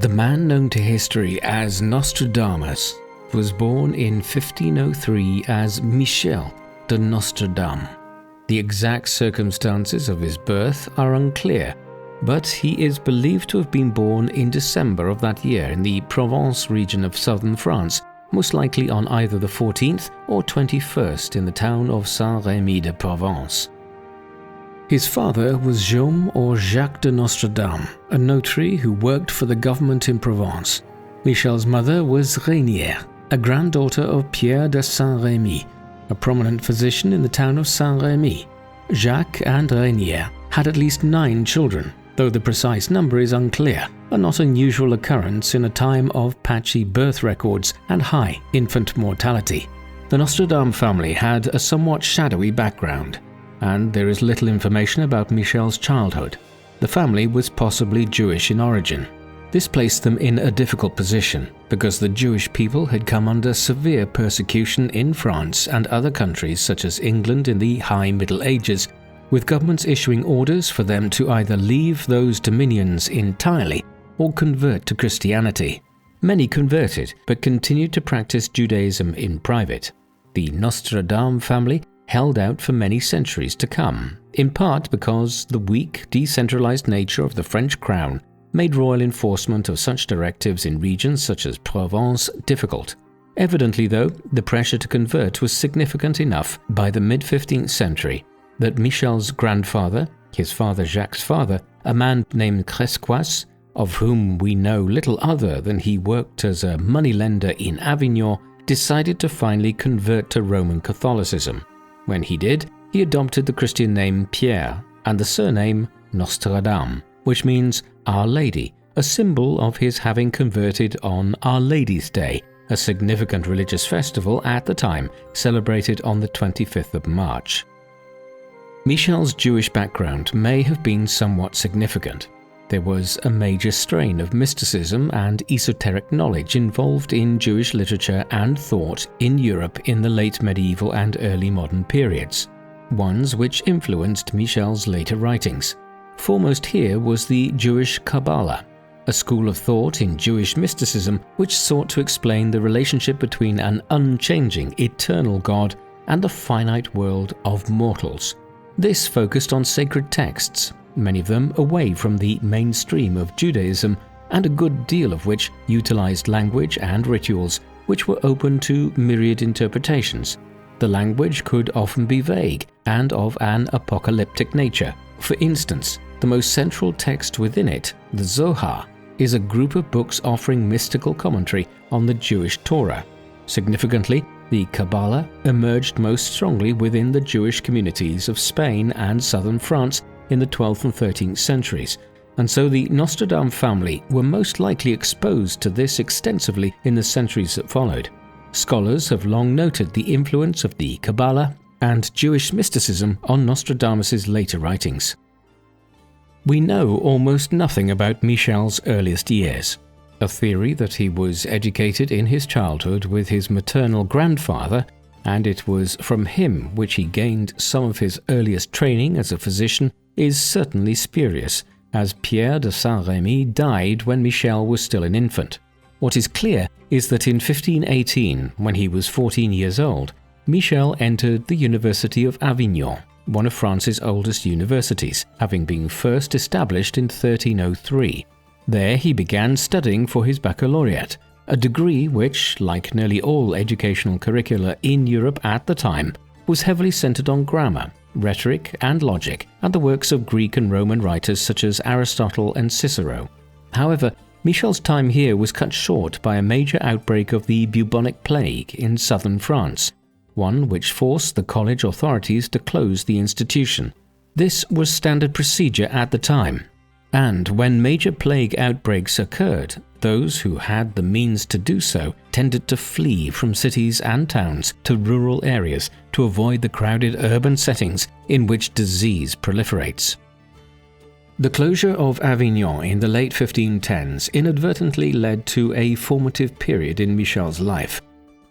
The man known to history as Nostradamus was born in 1503 as Michel de Nostradamus. The exact circumstances of his birth are unclear, but he is believed to have been born in December of that year in the Provence region of southern France, most likely on either the 14th or 21st in the town of Saint-Rémy de Provence. His father was Jaume or Jacques de Nostradamus, a notary who worked for the government in Provence. Michel's mother was Reynière, a granddaughter of Pierre de Saint-Rémy, a prominent physician in the town of Saint-Rémy. Jacques and Reynière had at least 9 children, though the precise number is unclear, a not unusual occurrence in a time of patchy birth records and high infant mortality. The Nostradamus family had a somewhat shadowy background, and there is little information about Michel's childhood. The family was possibly Jewish in origin. This placed them in a difficult position because the Jewish people had come under severe persecution in France and other countries such as England in the High Middle Ages, with governments issuing orders for them to either leave those dominions entirely or convert to Christianity. Many converted but continued to practice Judaism in private. The Nostradamus family held out for many centuries to come, in part because the weak, decentralized nature of the French crown made royal enforcement of such directives in regions such as Provence difficult. Evidently, though, the pressure to convert was significant enough by the mid-15th century that Michel's grandfather, his father Jacques' father, a man named Cresquas, of whom we know little other than he worked as a moneylender in Avignon, decided to finally convert to Roman Catholicism. When he did, he adopted the Christian name Pierre and the surname Nostradamus, which means Our Lady, a symbol of his having converted on Our Lady's Day, a significant religious festival at the time, celebrated on the 25th of March. Michel's Jewish background may have been somewhat significant. There was a major strain of mysticism and esoteric knowledge involved in Jewish literature and thought in Europe in the late medieval and early modern periods, ones which influenced Michel's later writings. Foremost here was the Jewish Kabbalah, a school of thought in Jewish mysticism which sought to explain the relationship between an unchanging, eternal God and the finite world of mortals. This focused on sacred texts, many of them away from the mainstream of Judaism, and a good deal of which utilized language and rituals which were open to myriad interpretations. The language could often be vague and of an apocalyptic nature. For instance, the most central text within it, the Zohar, is a group of books offering mystical commentary on the Jewish Torah. Significantly, the Kabbalah emerged most strongly within the Jewish communities of Spain and southern France in the 12th and 13th centuries, and so the Nostradamus family were most likely exposed to this extensively in the centuries that followed. Scholars have long noted the influence of the Kabbalah and Jewish mysticism on Nostradamus' later writings. We know almost nothing about Michel's earliest years. A theory that he was educated in his childhood with his maternal grandfather, and it was from him which he gained some of his earliest training as a physician, is certainly spurious, as Pierre de Saint-Rémy died when Michel was still an infant. What is clear is that in 1518, when he was 14 years old, Michel entered the University of Avignon, one of France's oldest universities, having been first established in 1303. There he began studying for his baccalaureate, a degree which, like nearly all educational curricula in Europe at the time, was heavily centered on grammar, rhetoric and logic, and the works of Greek and Roman writers such as Aristotle and Cicero. However, Michel's time here was cut short by a major outbreak of the bubonic plague in southern France, one which forced the college authorities to close the institution. This was standard procedure at the time, and when major plague outbreaks occurred, those who had the means to do so tended to flee from cities and towns to rural areas to avoid the crowded urban settings in which disease proliferates. The closure of Avignon in the late 1510s inadvertently led to a formative period in Michel's life.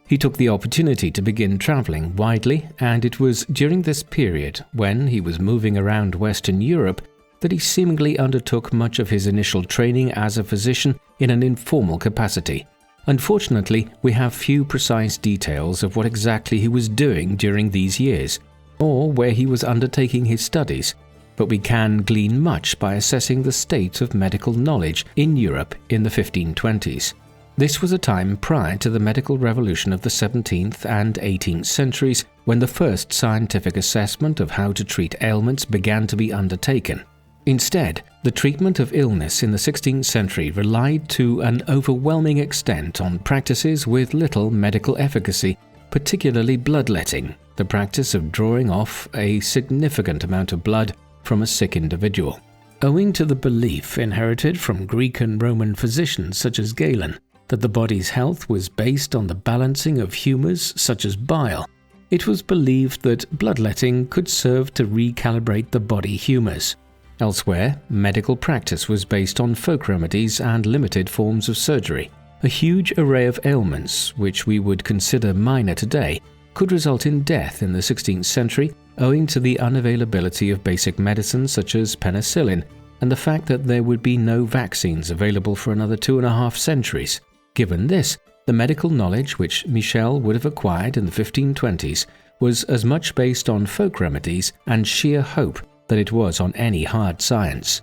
He took the opportunity to begin traveling widely, and it was during this period, when he was moving around Western Europe, that he seemingly undertook much of his initial training as a physician in an informal capacity. Unfortunately, we have few precise details of what exactly he was doing during these years, or where he was undertaking his studies, but we can glean much by assessing the state of medical knowledge in Europe in the 1520s. This was a time prior to the medical revolution of the 17th and 18th centuries, when the first scientific assessment of how to treat ailments began to be undertaken. Instead, the treatment of illness in the 16th century relied to an overwhelming extent on practices with little medical efficacy, particularly bloodletting, the practice of drawing off a significant amount of blood from a sick individual. Owing to the belief inherited from Greek and Roman physicians such as Galen that the body's health was based on the balancing of humours such as bile, it was believed that bloodletting could serve to recalibrate the body humours. Elsewhere, medical practice was based on folk remedies and limited forms of surgery. A huge array of ailments, which we would consider minor today, could result in death in the 16th century owing to the unavailability of basic medicines such as penicillin and the fact that there would be no vaccines available for another 2.5 centuries. Given this, the medical knowledge which Michel would have acquired in the 1520s was as much based on folk remedies and sheer hope than it was on any hard science.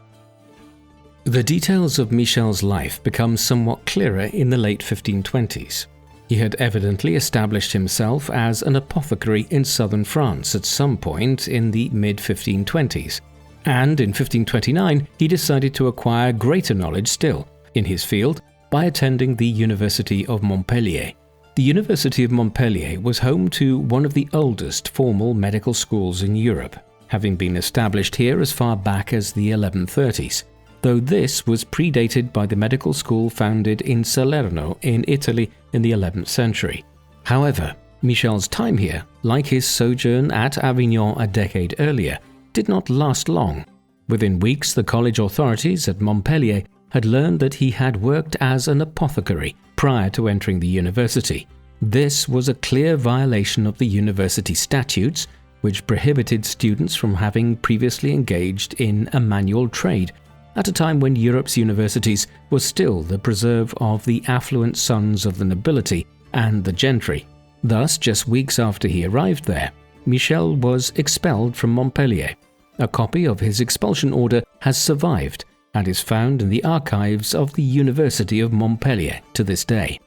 The details of Michel's life become somewhat clearer in the late 1520s. He had evidently established himself as an apothecary in southern France at some point in the mid-1520s, and in 1529 he decided to acquire greater knowledge still in his field by attending the University of Montpellier. The University of Montpellier was home to one of the oldest formal medical schools in Europe, having been established here as far back as the 1130s, though this was predated by the medical school founded in Salerno in Italy in the 11th century. However, Michel's time here, like his sojourn at Avignon a decade earlier, did not last long. Within weeks, the college authorities at Montpellier had learned that he had worked as an apothecary prior to entering the university. This was a clear violation of the university statutes, which prohibited students from having previously engaged in a manual trade, at a time when Europe's universities were still the preserve of the affluent sons of the nobility and the gentry. Thus, just weeks after he arrived there, Michel was expelled from Montpellier. A copy of his expulsion order has survived and is found in the archives of the University of Montpellier to this day.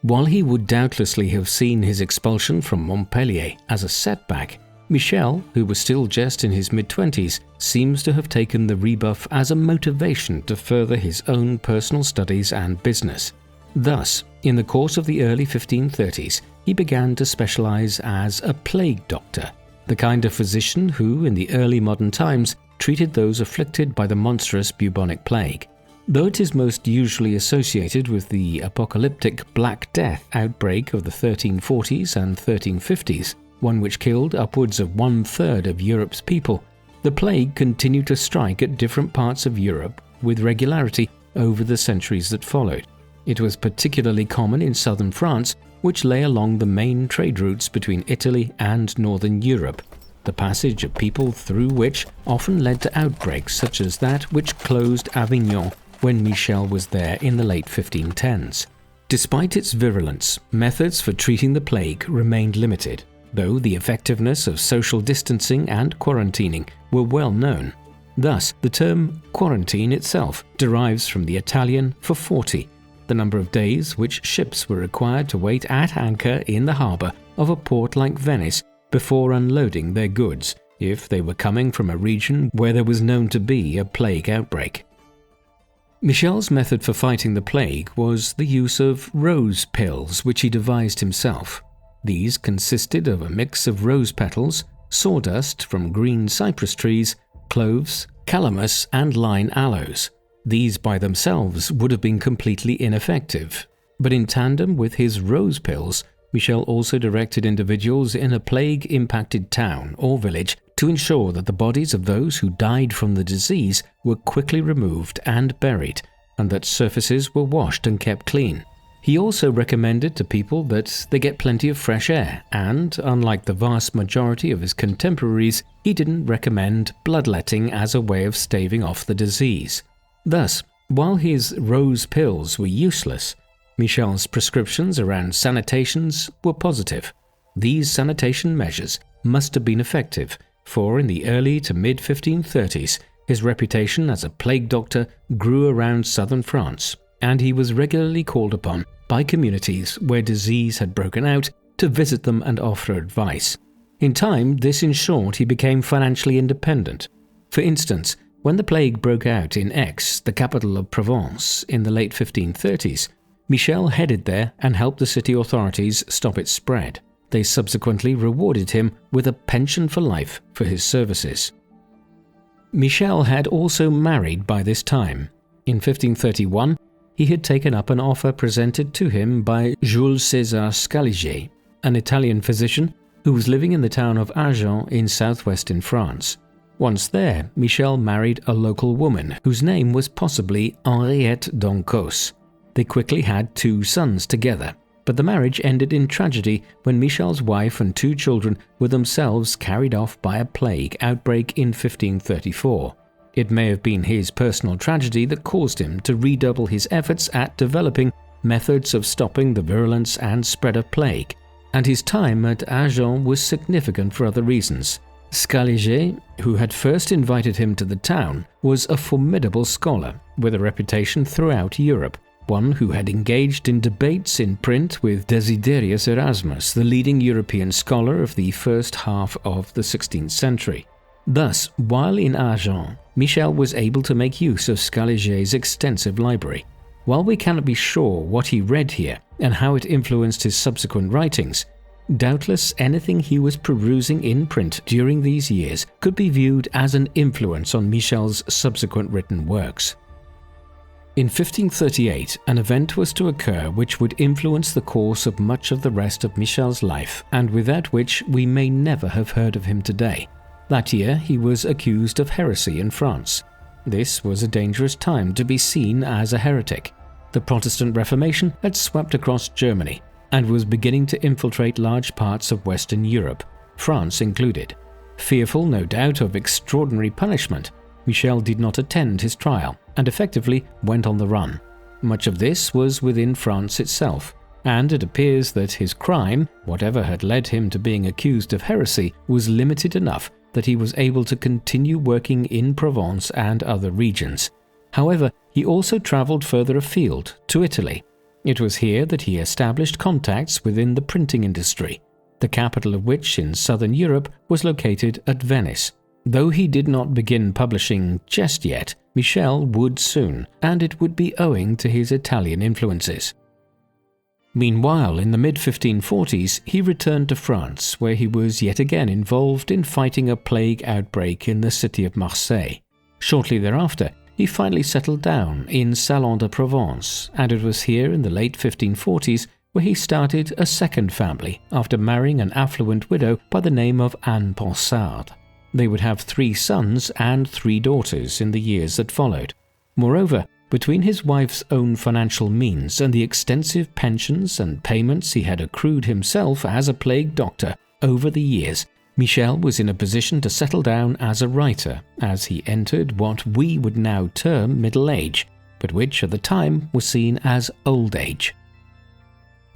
While he would doubtlessly have seen his expulsion from Montpellier as a setback, Michel, who was still just in his mid-20s, seems to have taken the rebuff as a motivation to further his own personal studies and business. Thus, in the course of the early 1530s, he began to specialize as a plague doctor, the kind of physician who, in the early modern times, treated those afflicted by the monstrous bubonic plague. Though it is most usually associated with the apocalyptic Black Death outbreak of the 1340s and 1350s, one which killed upwards of 1/3 of Europe's people, the plague continued to strike at different parts of Europe with regularity over the centuries that followed. It was particularly common in southern France, which lay along the main trade routes between Italy and northern Europe, the passage of people through which often led to outbreaks such as that which closed Avignon when Michel was there in the late 1510s. Despite its virulence, methods for treating the plague remained limited, though the effectiveness of social distancing and quarantining were well known. Thus, the term quarantine itself derives from the Italian for 40, the number of days which ships were required to wait at anchor in the harbour of a port like Venice before unloading their goods, if they were coming from a region where there was known to be a plague outbreak. Michel's method for fighting the plague was the use of rose pills, which he devised himself. These consisted of a mix of rose petals, sawdust from green cypress trees, cloves, calamus, and line aloes. These by themselves would have been completely ineffective, but in tandem with his rose pills, Michel also directed individuals in a plague-impacted town or village to ensure that the bodies of those who died from the disease were quickly removed and buried, and that surfaces were washed and kept clean. He also recommended to people that they get plenty of fresh air, and, unlike the vast majority of his contemporaries, he didn't recommend bloodletting as a way of staving off the disease. Thus, While his rose pills were useless, Michel's prescriptions around sanitations were positive. These sanitation measures must have been effective, for in the early to mid-1530s, his reputation as a plague doctor grew around southern France, and he was regularly called upon by communities where disease had broken out to visit them and offer advice. In time, this ensured he became financially independent. For instance, when the plague broke out in Aix, the capital of Provence, in the late 1530s, Michel headed there and helped the city authorities stop its spread. They subsequently rewarded him with a pension for life for his services. Michel had also married by this time. In 1531, he had taken up an offer presented to him by Jules César Scaliger, an Italian physician who was living in the town of Agen in southwestern France. Once there, Michel married a local woman whose name was possibly Henriette d'Ancos. They quickly had 2 sons together, but the marriage ended in tragedy when Michel's wife and 2 children were themselves carried off by a plague outbreak in 1534. It may have been his personal tragedy that caused him to redouble his efforts at developing methods of stopping the virulence and spread of plague, and his time at Agen was significant for other reasons. Scaliger, who had first invited him to the town, was a formidable scholar with a reputation throughout Europe, one who had engaged in debates in print with Desiderius Erasmus, the leading European scholar of the first half of the 16th century. Thus, while in Agen, Michel was able to make use of Scaliger's extensive library. While we cannot be sure what he read here and how it influenced his subsequent writings, doubtless anything he was perusing in print during these years could be viewed as an influence on Michel's subsequent written works. In 1538, an event was to occur which would influence the course of much of the rest of Michel's life, and without which we may never have heard of him today. That year, he was accused of heresy in France. This was a dangerous time to be seen as a heretic. The Protestant Reformation had swept across Germany and was beginning to infiltrate large parts of Western Europe, France included. Fearful, no doubt, of extraordinary punishment, Michel did not attend his trial and effectively went on the run. Much of this was within France itself, and it appears that his crime, whatever had led him to being accused of heresy, was limited enough that he was able to continue working in Provence and other regions. However, he also travelled further afield, to Italy. It was here that he established contacts within the printing industry, the capital of which in southern Europe was located at Venice. Though he did not begin publishing just yet, Michel would soon, and it would be owing to his Italian influences. Meanwhile, in the mid-1540s, he returned to France, where he was yet again involved in fighting a plague outbreak in the city of Marseille. Shortly thereafter, he finally settled down in Salon de Provence, and it was here in the late 1540s where he started a second family after marrying an affluent widow by the name of Anne Ponsard. They would have 3 sons and 3 daughters in the years that followed. Moreover, between his wife's own financial means and the extensive pensions and payments he had accrued himself as a plague doctor over the years, Michel was in a position to settle down as a writer as he entered what we would now term middle age, but which at the time was seen as old age.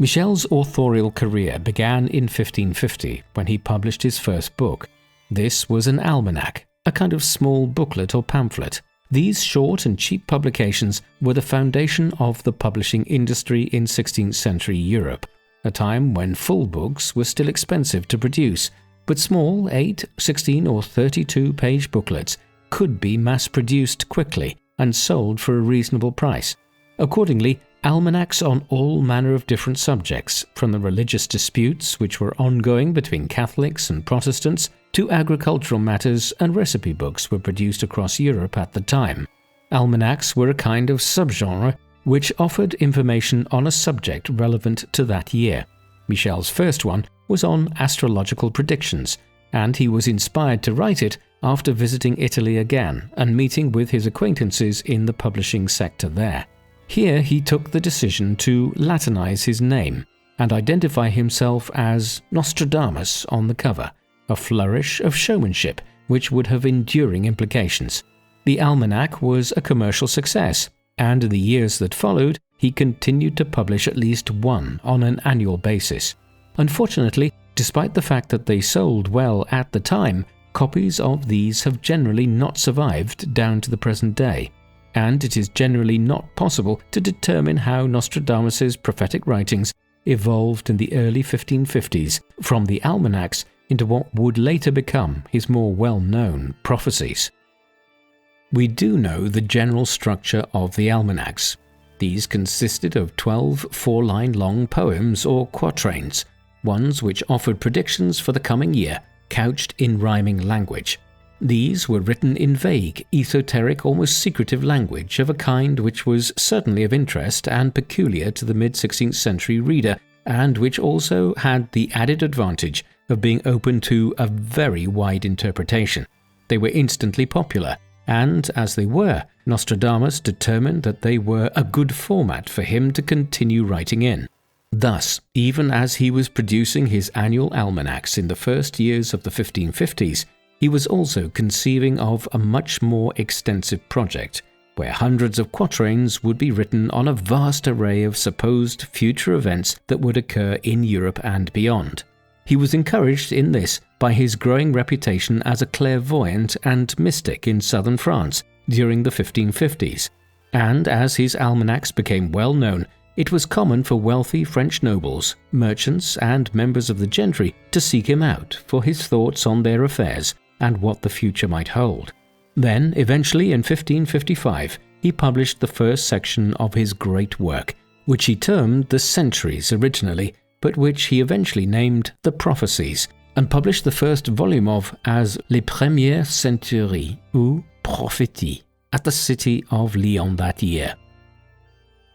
Michel's authorial career began in 1550 when he published his first book. This was an almanac, a kind of small booklet or pamphlet. These short and cheap publications were the foundation of the publishing industry in 16th century Europe, a time when full books were still expensive to produce, but small 8, 16 or 32-page booklets could be mass-produced quickly and sold for a reasonable price. Accordingly, almanacs on all manner of different subjects, from the religious disputes which were ongoing between Catholics and Protestants to agricultural matters and recipe books were produced across Europe at the time. Almanacs were a kind of subgenre which offered information on a subject relevant to that year. Michel's first one was on astrological predictions, and he was inspired to write it after visiting Italy again and meeting with his acquaintances in the publishing sector there. Here he took the decision to Latinize his name and identify himself as Nostradamus on the cover, a flourish of showmanship which would have enduring implications. The almanac was a commercial success, and in the years that followed, he continued to publish at least one on an annual basis. Unfortunately, despite the fact that they sold well at the time, copies of these have generally not survived down to the present day, and it is generally not possible to determine how Nostradamus's prophetic writings evolved in the early 1550s from the almanacs into what would later become his more well-known prophecies. We do know the general structure of the almanacs. These consisted of 12 four-line long poems or quatrains, ones which offered predictions for the coming year, couched in rhyming language. These were written in vague, esoteric, almost secretive language of a kind which was certainly of interest and peculiar to the mid-16th century reader, and which also had the added advantage of being open to a very wide interpretation. They were instantly popular, and as they were, Nostradamus determined that they were a good format for him to continue writing in. Thus, even as he was producing his annual almanacs in the first years of the 1550s, he was also conceiving of a much more extensive project, where hundreds of quatrains would be written on a vast array of supposed future events that would occur in Europe and beyond. He was encouraged in this by his growing reputation as a clairvoyant and mystic in southern France during the 1550s, and as his almanacs became well known, it was common for wealthy French nobles, merchants, and members of the gentry to seek him out for his thoughts on their affairs and what the future might hold. Then, eventually in 1555, he published the first section of his great work, which he termed the Centuries originally, but which he eventually named the Prophecies, and published the first volume of as Les Premières Centuries, ou Prophéties, at the city of Lyon that year.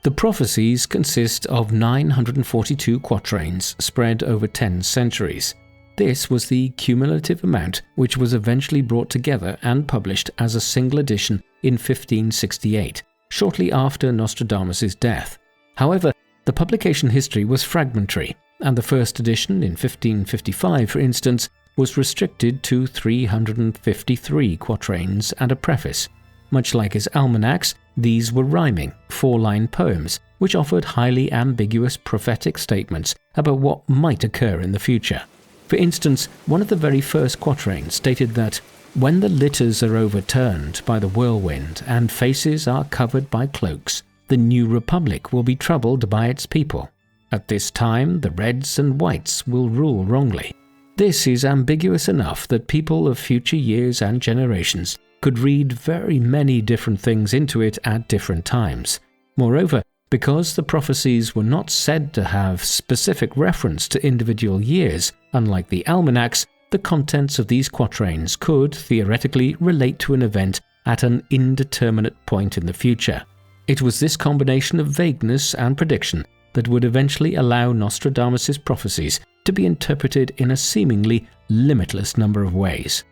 The Prophecies consist of 942 quatrains spread over 10 centuries. This was the cumulative amount which was eventually brought together and published as a single edition in 1568, shortly after Nostradamus' death. However, the publication history was fragmentary, and the first edition in 1555, for instance, was restricted to 353 quatrains and a preface. Much like his almanacs, these were rhyming, four-line poems, which offered highly ambiguous prophetic statements about what might occur in the future. For instance, one of the very first quatrains stated that, "When the litters are overturned by the whirlwind and faces are covered by cloaks, the new republic will be troubled by its people. At this time, the reds and whites will rule wrongly." This is ambiguous enough that people of future years and generations could read very many different things into it at different times. Moreover, because the prophecies were not said to have specific reference to individual years, unlike the almanacs, the contents of these quatrains could theoretically relate to an event at an indeterminate point in the future. It was this combination of vagueness and prediction that would eventually allow Nostradamus' prophecies to be interpreted in a seemingly limitless number of ways.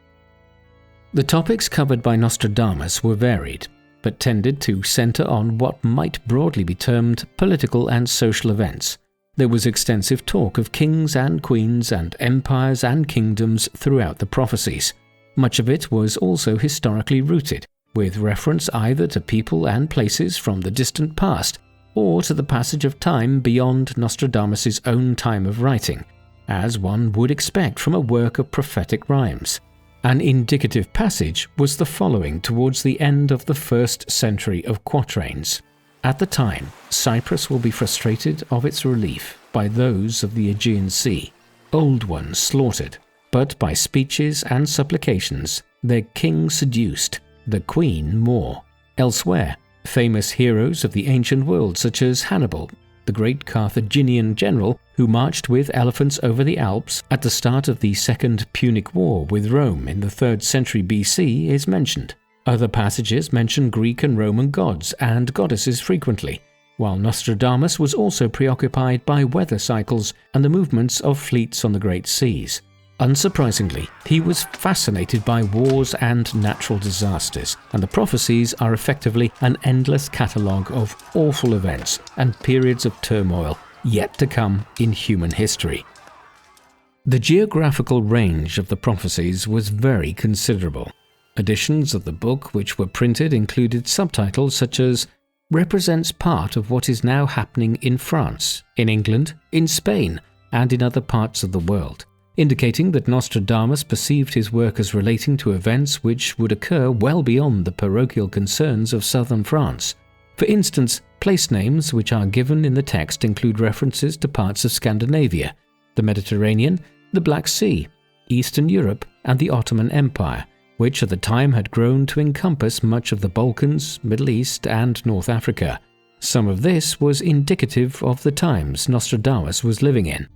The topics covered by Nostradamus were varied, but tended to center on what might broadly be termed political and social events. There was extensive talk of kings and queens and empires and kingdoms throughout the prophecies. Much of it was also historically rooted, with reference either to people and places from the distant past or to the passage of time beyond Nostradamus' own time of writing, as one would expect from a work of prophetic rhymes. An indicative passage was the following towards the end of the first century of quatrains. "At the time, Cyprus will be frustrated of its relief by those of the Aegean Sea, old ones slaughtered, but by speeches and supplications, their king seduced, the queen more." Elsewhere, famous heroes of the ancient world such as Hannibal, the great Carthaginian general who marched with elephants over the Alps at the start of the Second Punic War with Rome in the 3rd century BC, is mentioned. Other passages mention Greek and Roman gods and goddesses frequently, while Nostradamus was also preoccupied by weather cycles and the movements of fleets on the great seas. Unsurprisingly, he was fascinated by wars and natural disasters, and the prophecies are effectively an endless catalogue of awful events and periods of turmoil yet to come in human history. The geographical range of the prophecies was very considerable. Editions of the book which were printed included subtitles such as represents part of what is now happening in France, in England, in Spain, and in other parts of the world, indicating that Nostradamus perceived his work as relating to events which would occur well beyond the parochial concerns of southern France. For instance, place names which are given in the text include references to parts of Scandinavia, the Mediterranean, the Black Sea, Eastern Europe, and the Ottoman Empire, which at the time had grown to encompass much of the Balkans, Middle East, and North Africa. Some of this was indicative of the times Nostradamus was living in.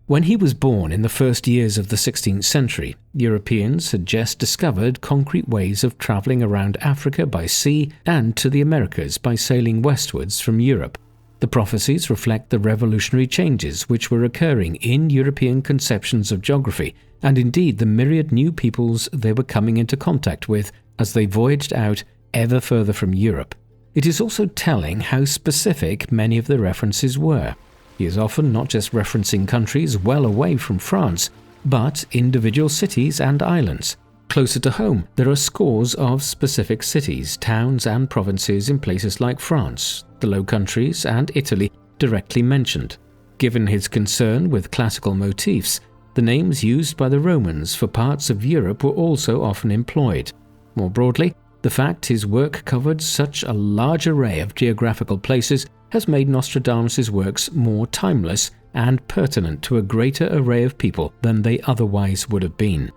When he was born in the first years of the 16th century, Europeans had just discovered concrete ways of travelling around Africa by sea and to the Americas by sailing westwards from Europe. The prophecies reflect the revolutionary changes which were occurring in European conceptions of geography, and indeed the myriad new peoples they were coming into contact with as they voyaged out ever further from Europe. It is also telling how specific many of the references were. He is often not just referencing countries well away from France, but individual cities and islands. Closer to home, there are scores of specific cities, towns, and provinces in places like France, the Low Countries, and Italy directly mentioned. Given his concern with classical motifs, the names used by the Romans for parts of Europe were also often employed. More broadly, the fact his work covered such a large array of geographical places has made Nostradamus' works more timeless and pertinent to a greater array of people than they otherwise would have been.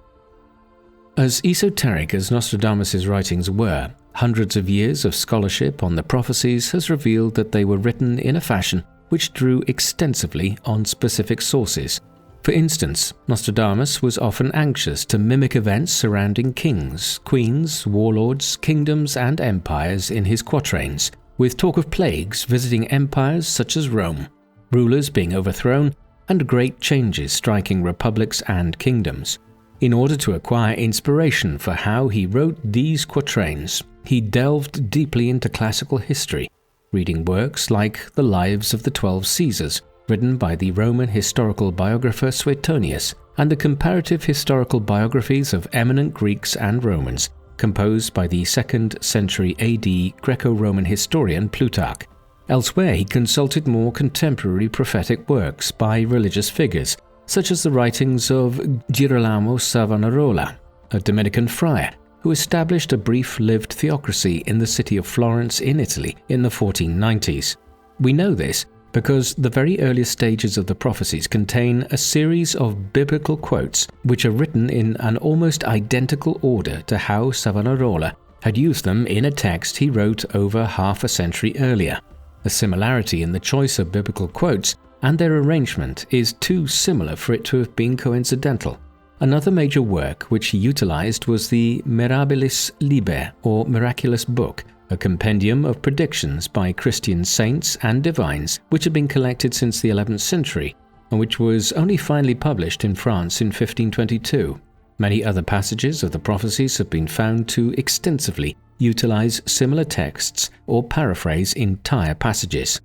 As esoteric as Nostradamus' writings were, hundreds of years of scholarship on the prophecies has revealed that they were written in a fashion which drew extensively on specific sources. For instance, Nostradamus was often anxious to mimic events surrounding kings, queens, warlords, kingdoms, and empires in his quatrains, with talk of plagues visiting empires such as Rome, rulers being overthrown, and great changes striking republics and kingdoms. In order to acquire inspiration for how he wrote these quatrains, he delved deeply into classical history, reading works like The Lives of the 12 Caesars, written by the Roman historical biographer Suetonius, and the comparative historical biographies of eminent Greeks and Romans, composed by the 2nd century AD Greco-Roman historian Plutarch. Elsewhere, he consulted more contemporary prophetic works by religious figures, such as the writings of Girolamo Savonarola, a Dominican friar who established a brief-lived theocracy in the city of Florence in Italy in the 1490s. We know this because the very earliest stages of the prophecies contain a series of biblical quotes which are written in an almost identical order to how Savonarola had used them in a text he wrote over half a century earlier. The similarity in the choice of biblical quotes and their arrangement is too similar for it to have been coincidental. Another major work which he utilized was the Mirabilis Liber, or Miraculous Book, a compendium of predictions by Christian saints and divines which had been collected since the 11th century and which was only finally published in France in 1522. Many other passages of the prophecies have been found to extensively utilize similar texts or paraphrase entire passages.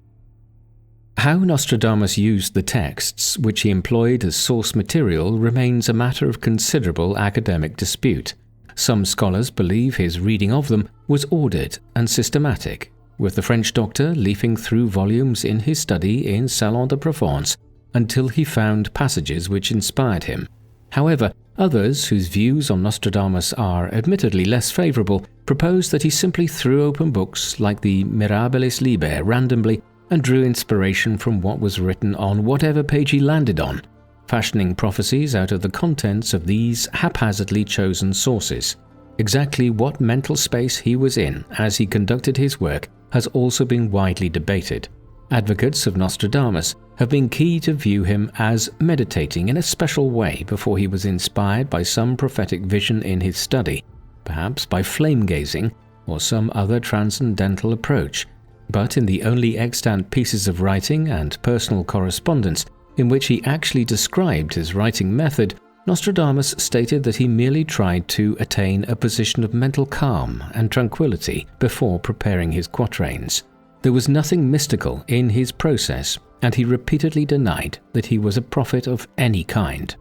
How Nostradamus used the texts which he employed as source material remains a matter of considerable academic dispute. Some scholars believe his reading of them was ordered and systematic, with the French doctor leafing through volumes in his study in Salon de Provence until he found passages which inspired him. However, others whose views on Nostradamus are admittedly less favourable propose that he simply threw open books like the Mirabilis Liber randomly and drew inspiration from what was written on whatever page he landed on, fashioning prophecies out of the contents of these haphazardly chosen sources. Exactly what mental space he was in as he conducted his work has also been widely debated. Advocates of Nostradamus have been keen to view him as meditating in a special way before he was inspired by some prophetic vision in his study, perhaps by flame-gazing or some other transcendental approach. But in the only extant pieces of writing and personal correspondence in which he actually described his writing method, Nostradamus stated that he merely tried to attain a position of mental calm and tranquility before preparing his quatrains. There was nothing mystical in his process, and he repeatedly denied that he was a prophet of any kind.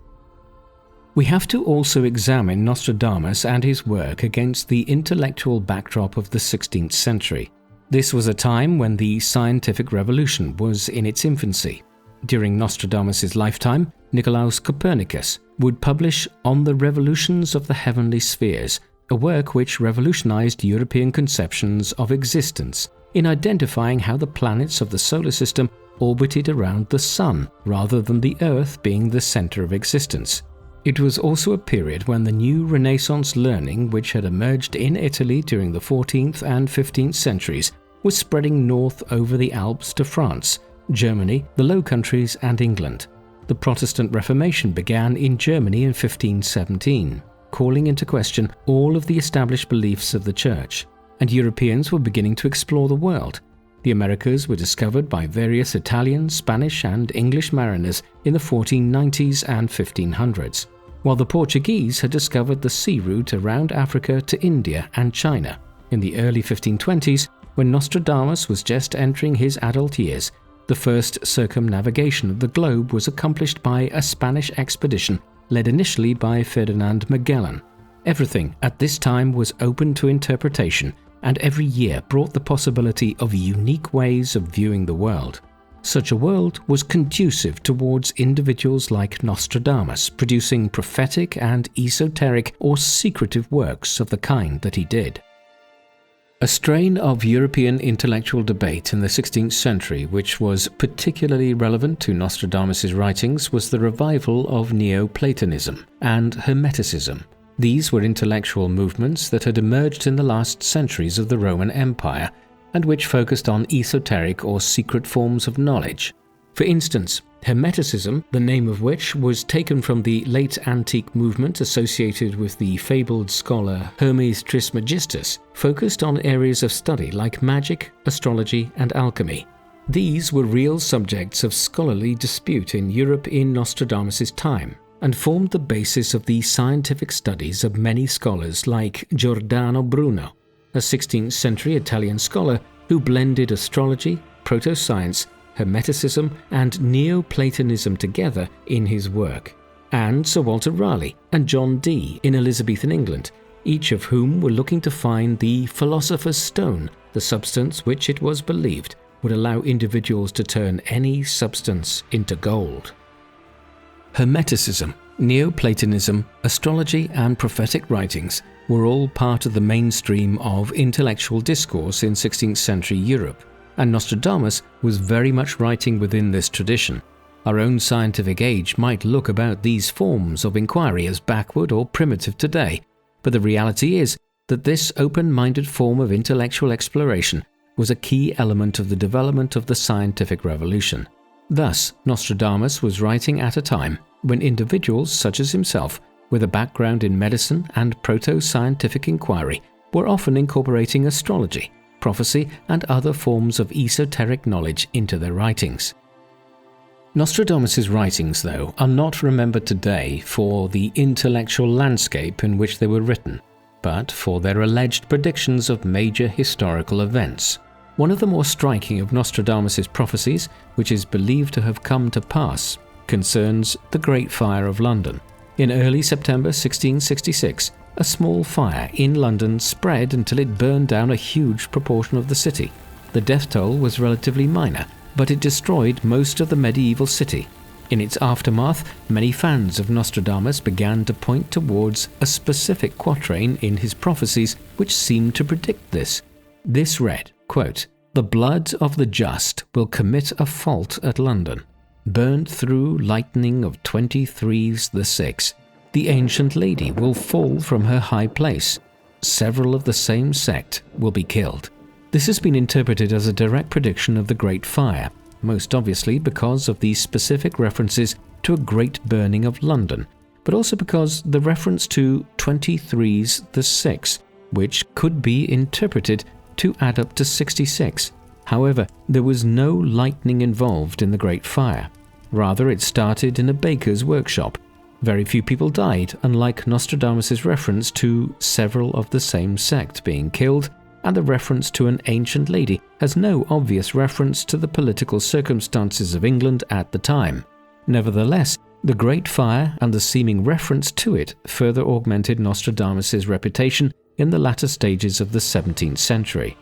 We have to also examine Nostradamus and his work against the intellectual backdrop of the 16th century. This was a time when the scientific revolution was in its infancy. During Nostradamus' lifetime, Nicolaus Copernicus would publish On the Revolutions of the Heavenly Spheres, a work which revolutionized European conceptions of existence in identifying how the planets of the solar system orbited around the Sun rather than the Earth being the center of existence. It was also a period when the new Renaissance learning which had emerged in Italy during the 14th and 15th centuries was spreading north over the Alps to France, Germany, the Low Countries and England. The Protestant Reformation began in Germany in 1517, calling into question all of the established beliefs of the Church, and Europeans were beginning to explore the world. The Americas were discovered by various Italian, Spanish and English mariners in the 1490s and 1500s, while the Portuguese had discovered the sea route around Africa to India and China. In the early 1520s, when Nostradamus was just entering his adult years, the first circumnavigation of the globe was accomplished by a Spanish expedition led initially by Ferdinand Magellan. Everything at this time was open to interpretation, and every year brought the possibility of unique ways of viewing the world. Such a world was conducive towards individuals like Nostradamus producing prophetic and esoteric or secretive works of the kind that he did. A strain of European intellectual debate in the 16th century which was particularly relevant to Nostradamus' writings was the revival of Neoplatonism and Hermeticism. These were intellectual movements that had emerged in the last centuries of the Roman Empire and which focused on esoteric or secret forms of knowledge. For instance, Hermeticism, the name of which was taken from the late antique movement associated with the fabled scholar Hermes Trismegistus, focused on areas of study like magic, astrology, and alchemy. These were real subjects of scholarly dispute in Europe in Nostradamus' time, and formed the basis of the scientific studies of many scholars like Giordano Bruno, a 16th century Italian scholar who blended astrology, proto-science, Hermeticism and Neoplatonism together in his work, and Sir Walter Raleigh and John Dee in Elizabethan England, each of whom were looking to find the philosopher's stone, the substance which it was believed would allow individuals to turn any substance into gold. Hermeticism, Neoplatonism, astrology and prophetic writings were all part of the mainstream of intellectual discourse in 16th century Europe, and Nostradamus was very much writing within this tradition. Our own scientific age might look about these forms of inquiry as backward or primitive today, but the reality is that this open-minded form of intellectual exploration was a key element of the development of the scientific revolution. Thus, Nostradamus was writing at a time when individuals such as himself, with a background in medicine and proto-scientific inquiry, were often incorporating astrology, prophecy, and other forms of esoteric knowledge into their writings. Nostradamus' writings, though, are not remembered today for the intellectual landscape in which they were written, but for their alleged predictions of major historical events. One of the more striking of Nostradamus' prophecies, which is believed to have come to pass, concerns the Great Fire of London. In early September 1666, a small fire in London spread until it burned down a huge proportion of the city. The death toll was relatively minor, but it destroyed most of the medieval city. In its aftermath, many fans of Nostradamus began to point towards a specific quatrain in his prophecies which seemed to predict this. This read, quote, "The blood of the just will commit a fault at London. Burned through lightning of 23's the 6. The ancient lady will fall from her high place. Several of the same sect will be killed." This has been interpreted as a direct prediction of the Great Fire, most obviously because of the specific references to a great burning of London, but also because the reference to 23's the 6, which could be interpreted to add up to 66. However, there was no lightning involved in the Great Fire. Rather, it started in a baker's workshop. Very few people died, unlike Nostradamus' reference to several of the same sect being killed, and the reference to an ancient lady has no obvious reference to the political circumstances of England at the time. Nevertheless, the Great Fire and the seeming reference to it further augmented Nostradamus' reputation in the latter stages of the 17th century.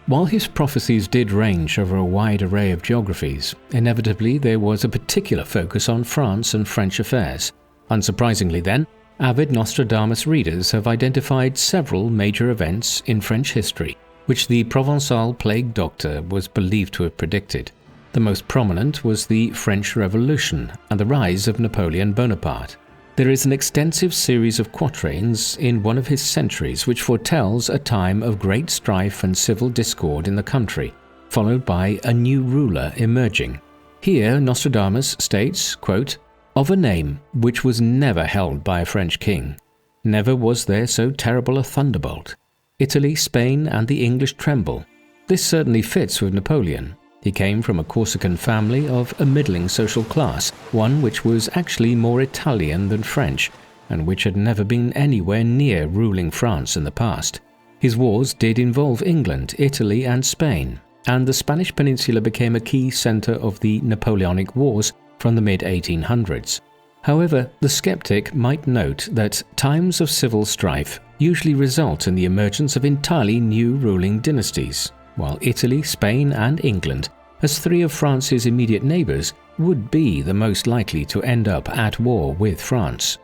While his prophecies did range over a wide array of geographies, inevitably there was a particular focus on France and French affairs. Unsurprisingly then, avid Nostradamus readers have identified several major events in French history which the Provençal plague doctor was believed to have predicted. The most prominent was the French Revolution and the rise of Napoleon Bonaparte. There is an extensive series of quatrains in one of his centuries which foretells a time of great strife and civil discord in the country, followed by a new ruler emerging. Here Nostradamus states, quote, "Of a name which was never held by a French king. Never was there so terrible a thunderbolt. Italy, Spain, and the English tremble." This certainly fits with Napoleon. He came from a Corsican family of a middling social class, one which was actually more Italian than French, and which had never been anywhere near ruling France in the past. His wars did involve England, Italy, and Spain, and the Spanish peninsula became a key centre of the Napoleonic Wars from the mid-1800s. However, the skeptic might note that times of civil strife usually result in the emergence of entirely new ruling dynasties, while Italy, Spain, and England, as three of France's immediate neighbours, would be the most likely to end up at war with France.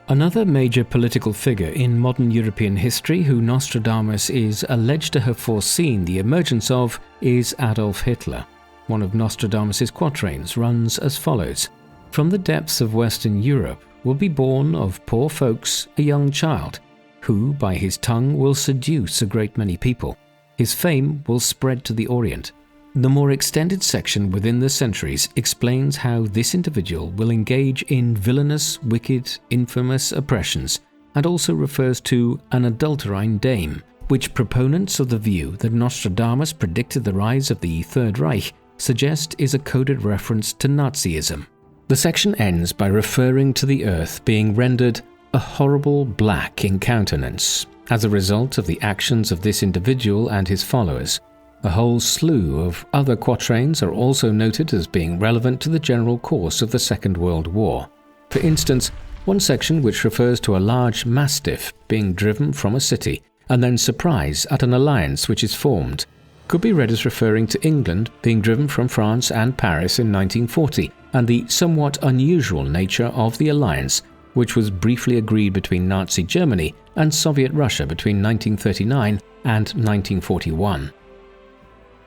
Another major political figure in modern European history who Nostradamus is alleged to have foreseen the emergence of is Adolf Hitler. One of Nostradamus's quatrains runs as follows: "From the depths of Western Europe will be born of poor folks a young child, who by his tongue will seduce a great many people. His fame will spread to the Orient." The more extended section within the centuries explains how this individual will engage in villainous, wicked, infamous oppressions, and also refers to an adulterine dame, which proponents of the view that Nostradamus predicted the rise of the Third Reich suggest is a coded reference to Nazism. The section ends by referring to the earth being rendered a horrible black in countenance as a result of the actions of this individual and his followers. A whole slew of other quatrains are also noted as being relevant to the general course of the Second World War. For instance, one section which refers to a large mastiff being driven from a city and then surprise at an alliance which is formed could be read as referring to England being driven from France and Paris in 1940 and the somewhat unusual nature of the alliance which was briefly agreed between Nazi Germany and Soviet Russia between 1939 and 1941.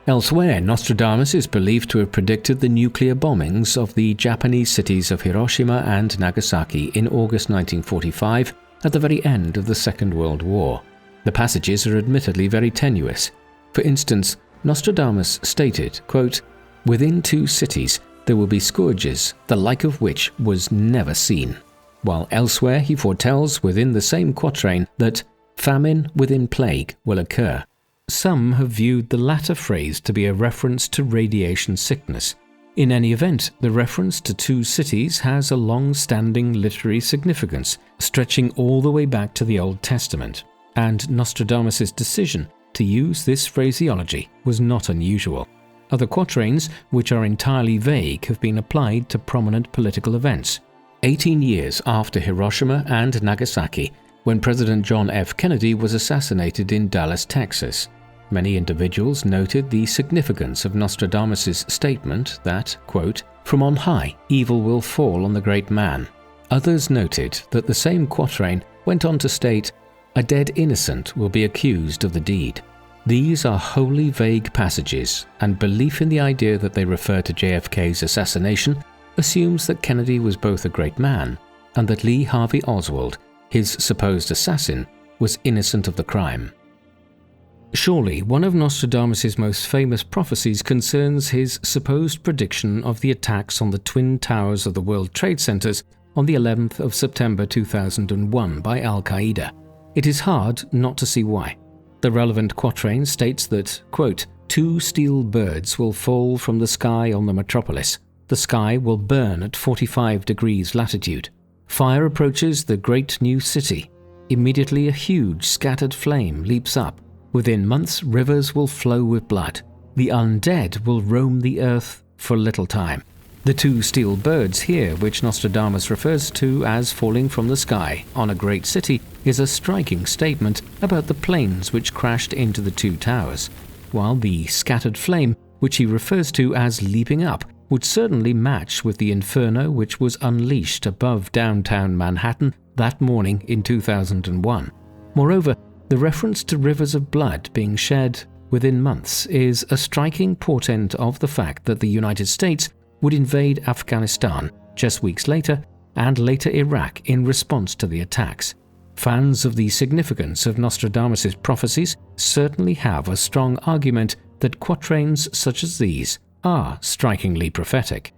Elsewhere, Nostradamus is believed to have predicted the nuclear bombings of the Japanese cities of Hiroshima and Nagasaki in August 1945 at the very end of the Second World War. The passages are admittedly very tenuous. For instance, Nostradamus stated, quote, "Within two cities there will be scourges, the like of which was never seen," while elsewhere he foretells within the same quatrain that famine within plague will occur. Some have viewed the latter phrase to be a reference to radiation sickness. In any event, the reference to two cities has a long-standing literary significance, stretching all the way back to the Old Testament, and Nostradamus' decision to use this phraseology was not unusual. Other quatrains, which are entirely vague, have been applied to prominent political events. 18 years after Hiroshima and Nagasaki, when President John F. Kennedy was assassinated in Dallas, Texas, many individuals noted the significance of Nostradamus' statement that, quote, "From on high evil will fall on the great man." Others noted that the same quatrain went on to state, "A dead innocent will be accused of the deed." These are wholly vague passages, and belief in the idea that they refer to JFK's assassination assumes that Kennedy was both a great man and that Lee Harvey Oswald, his supposed assassin, was innocent of the crime. Surely, one of Nostradamus' most famous prophecies concerns his supposed prediction of the attacks on the Twin Towers of the World Trade Centers on the 11th of September 2001 by Al-Qaeda. It is hard not to see why. The relevant quatrain states that, quote, "Two steel birds will fall from the sky on the metropolis. The sky will burn at 45 degrees latitude. Fire approaches the great new city. Immediately a huge scattered flame leaps up. Within months rivers will flow with blood. The undead will roam the earth for little time." The two steel birds here, which Nostradamus refers to as falling from the sky on a great city, is a striking statement about the planes which crashed into the two towers, while the scattered flame, which he refers to as leaping up, would certainly match with the inferno which was unleashed above downtown Manhattan that morning in 2001. Moreover, the reference to rivers of blood being shed within months is a striking portent of the fact that the United States would invade Afghanistan just weeks later, and later Iraq in response to the attacks. Fans of the significance of Nostradamus' prophecies certainly have a strong argument that quatrains such as these are strikingly prophetic.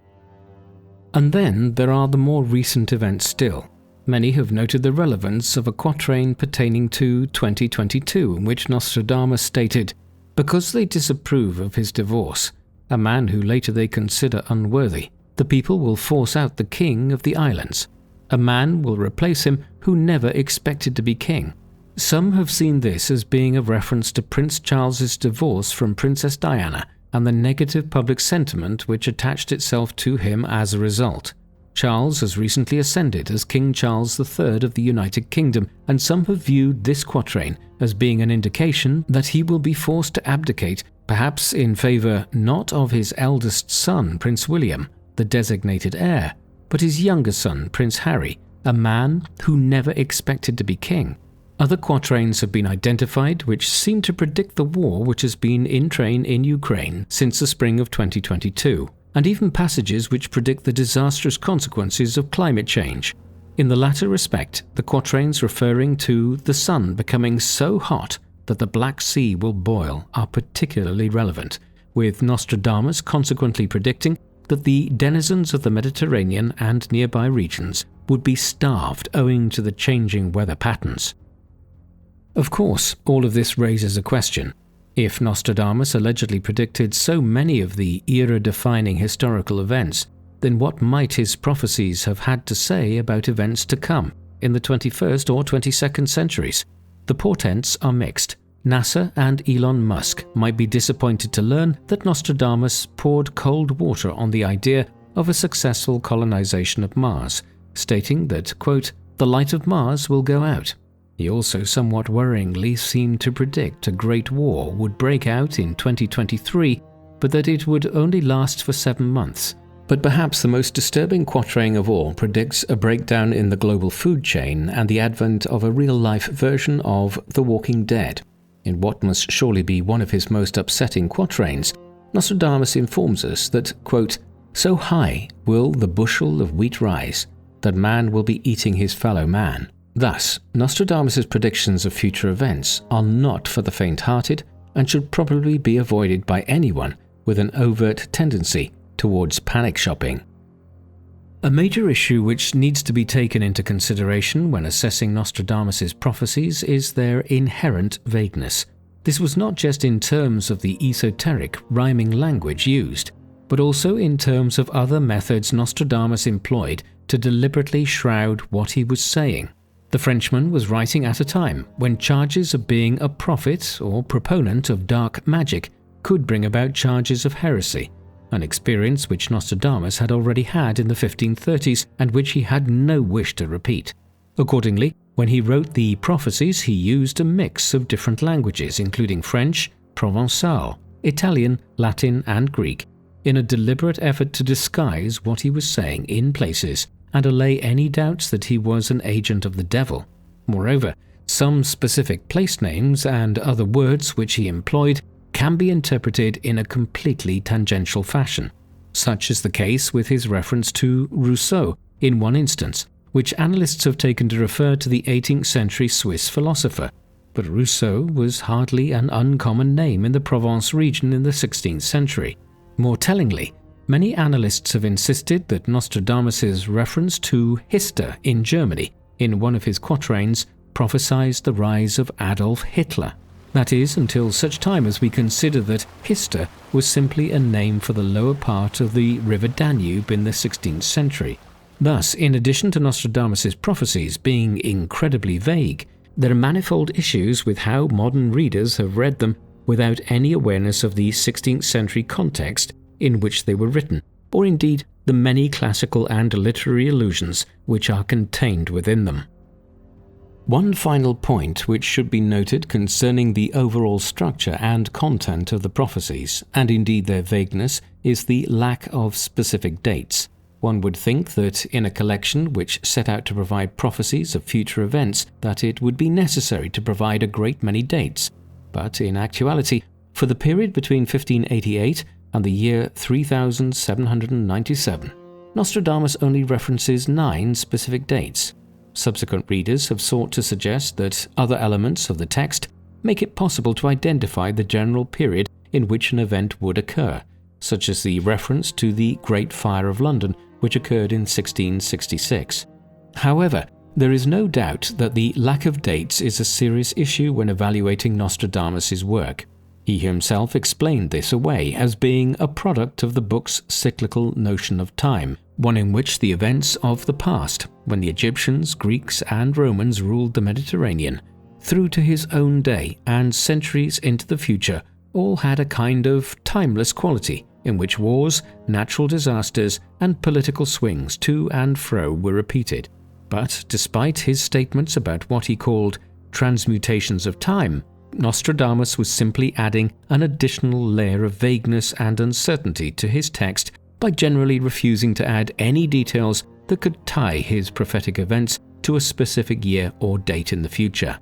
And then there are the more recent events still. Many have noted the relevance of a quatrain pertaining to 2022 in which Nostradamus stated, "Because they disapprove of his divorce, a man who later they consider unworthy, the people will force out the king of the islands. A man will replace him who never expected to be king." Some have seen this as being a reference to Prince Charles's divorce from Princess Diana and the negative public sentiment which attached itself to him as a result. Charles has recently ascended as King Charles III of the United Kingdom, and some have viewed this quatrain as being an indication that he will be forced to abdicate, perhaps in favour not of his eldest son, Prince William, the designated heir, but his younger son, Prince Harry, a man who never expected to be king. Other quatrains have been identified which seem to predict the war which has been in train in Ukraine since the spring of 2022, and even passages which predict the disastrous consequences of climate change. In the latter respect, the quatrains referring to the sun becoming so hot that the Black Sea will boil are particularly relevant, with Nostradamus consequently predicting that the denizens of the Mediterranean and nearby regions would be starved owing to the changing weather patterns. Of course, all of this raises a question. If Nostradamus allegedly predicted so many of the era-defining historical events, then what might his prophecies have had to say about events to come in the 21st or 22nd centuries? The portents are mixed. NASA and Elon Musk might be disappointed to learn that Nostradamus poured cold water on the idea of a successful colonization of Mars, stating that, quote, "the light of Mars will go out." He also somewhat worryingly seemed to predict a great war would break out in 2023, but that it would only last for 7 months. But perhaps the most disturbing quatrain of all predicts a breakdown in the global food chain and the advent of a real-life version of The Walking Dead. In what must surely be one of his most upsetting quatrains, Nostradamus informs us that, quote, "so high will the bushel of wheat rise, that man will be eating his fellow man." Thus, Nostradamus' predictions of future events are not for the faint-hearted and should probably be avoided by anyone with an overt tendency towards panic shopping. A major issue which needs to be taken into consideration when assessing Nostradamus' prophecies is their inherent vagueness. This was not just in terms of the esoteric, rhyming language used, but also in terms of other methods Nostradamus employed to deliberately shroud what he was saying. The Frenchman was writing at a time when charges of being a prophet or proponent of dark magic could bring about charges of heresy, an experience which Nostradamus had already had in the 1530s and which he had no wish to repeat. Accordingly, when he wrote the prophecies, he used a mix of different languages, including French, Provençal, Italian, Latin, and Greek, in a deliberate effort to disguise what he was saying in places and allay any doubts that he was an agent of the devil. Moreover, some specific place names and other words which he employed can be interpreted in a completely tangential fashion. Such is the case with his reference to Rousseau in one instance, which analysts have taken to refer to the 18th century Swiss philosopher. But Rousseau was hardly an uncommon name in the Provence region in the 16th century. More tellingly, many analysts have insisted that Nostradamus' reference to Hister in Germany in one of his quatrains prophesied the rise of Adolf Hitler. That is, until such time as we consider that Hister was simply a name for the lower part of the river Danube in the 16th century. Thus, in addition to Nostradamus' prophecies being incredibly vague, there are manifold issues with how modern readers have read them without any awareness of the 16th century context in which they were written, or indeed the many classical and literary allusions which are contained within them. One final point which should be noted concerning the overall structure and content of the prophecies, and indeed their vagueness, is the lack of specific dates. One would think that in a collection which set out to provide prophecies of future events, that it would be necessary to provide a great many dates. But in actuality, for the period between 1588 and the year 3797, Nostradamus only references 9 specific dates. Subsequent readers have sought to suggest that other elements of the text make it possible to identify the general period in which an event would occur, such as the reference to the Great Fire of London, which occurred in 1666. However, there is no doubt that the lack of dates is a serious issue when evaluating Nostradamus' work. He himself explained this away as being a product of the book's cyclical notion of time, one in which the events of the past, when the Egyptians, Greeks, and Romans ruled the Mediterranean, through to his own day and centuries into the future, all had a kind of timeless quality, in which wars, natural disasters, and political swings to and fro were repeated. But despite his statements about what he called transmutations of time, Nostradamus was simply adding an additional layer of vagueness and uncertainty to his text by generally refusing to add any details that could tie his prophetic events to a specific year or date in the future.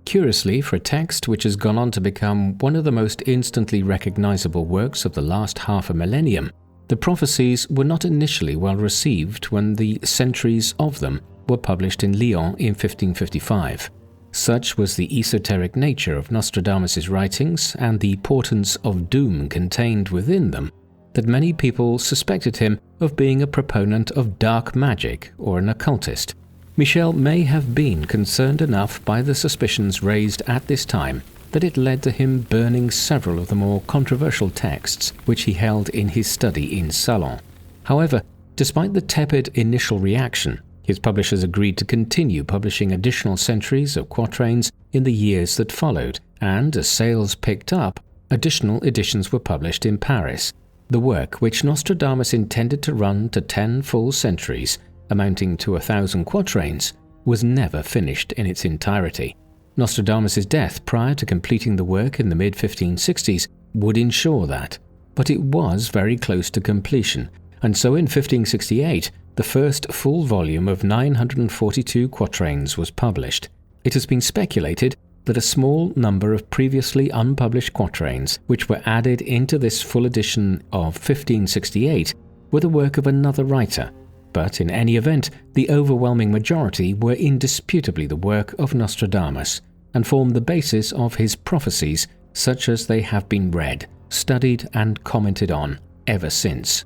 Curiously, for a text which has gone on to become one of the most instantly recognizable works of the last half a millennium, the prophecies were not initially well received when the centuries of them were published in Lyon in 1555. Such was the esoteric nature of Nostradamus' writings and the portents of doom contained within them that many people suspected him of being a proponent of dark magic or an occultist. Michel may have been concerned enough by the suspicions raised at this time that it led to him burning several of the more controversial texts which he held in his study in Salon. However, despite the tepid initial reaction, his publishers agreed to continue publishing additional centuries of quatrains in the years that followed, and as sales picked up, additional editions were published in Paris. The work, which Nostradamus intended to run to 10 full centuries, amounting to 1,000 quatrains, was never finished in its entirety. Nostradamus' death prior to completing the work in the mid-1560s would ensure that, but it was very close to completion, and so in 1568, the first full volume of 942 quatrains was published. It has been speculated that a small number of previously unpublished quatrains, which were added into this full edition of 1568, were the work of another writer, but in any event, the overwhelming majority were indisputably the work of Nostradamus, and formed the basis of his prophecies such as they have been read, studied, and commented on ever since.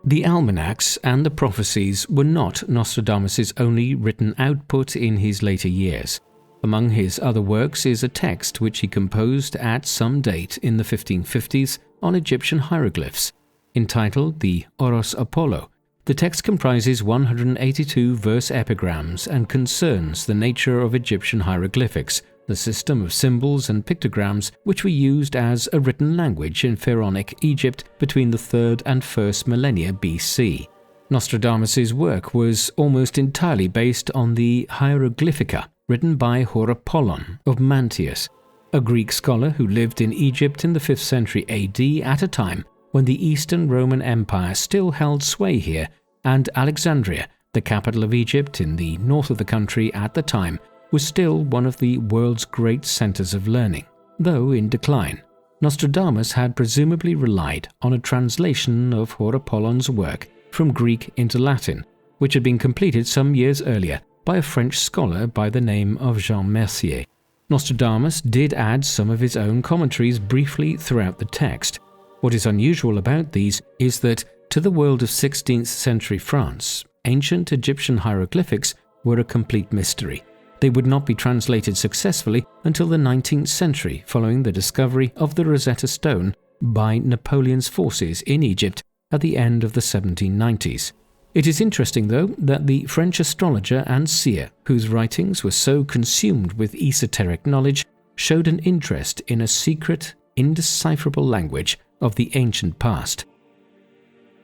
The almanacs and the prophecies were not Nostradamus' only written output in his later years. Among his other works is a text which he composed at some date in the 1550s on Egyptian hieroglyphs, entitled the Oros Apollo. The text comprises 182 verse epigrams and concerns the nature of Egyptian hieroglyphics, the system of symbols and pictograms which were used as a written language in Pharaonic Egypt between the 3rd and 1st millennia BC. Nostradamus' work was almost entirely based on the Hieroglyphica, written by Horapollon of Mantius, a Greek scholar who lived in Egypt in the 5th century AD at a time when the Eastern Roman Empire still held sway here, and Alexandria, the capital of Egypt in the north of the country at the time, was still one of the world's great centers of learning, though in decline. Nostradamus had presumably relied on a translation of Horapollon's work from Greek into Latin, which had been completed some years earlier by a French scholar by the name of Jean Mercier. Nostradamus did add some of his own commentaries briefly throughout the text. What is unusual about these is that, to the world of 16th century France, ancient Egyptian hieroglyphics were a complete mystery. They would not be translated successfully until the 19th century, following the discovery of the Rosetta Stone by Napoleon's forces in Egypt at the end of the 1790s. It is interesting, though, that the French astrologer and seer, whose writings were so consumed with esoteric knowledge, showed an interest in a secret, indecipherable language of the ancient past.